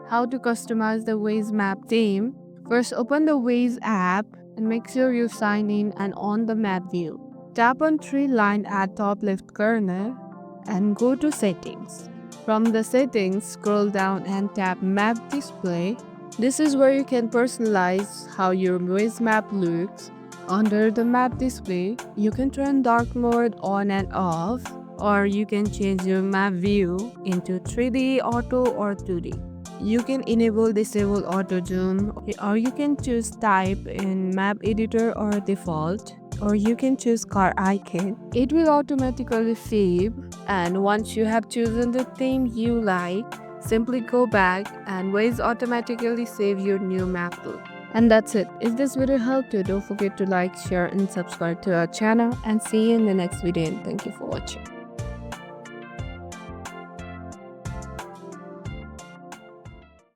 How to customize the Waze map theme. First, open the Waze app and make sure you sign in and on the map view. Tap on three line at top left corner and go to settings. From the settings, scroll down and tap map display. This is where you can personalize how your Waze map looks. Under the map display, you can turn dark mode on and off, or you can change your map view into 3D, auto, or 2D. You can enable disable auto zoom, or you can choose type in map editor or default, or you can choose car icon. It will automatically save, and once you have chosen the theme you like, simply go back and Waze automatically save your new map look. And that's it. If this video helped you, don't forget to like, share and subscribe to our channel, and see you in the next video, and thank you for watching.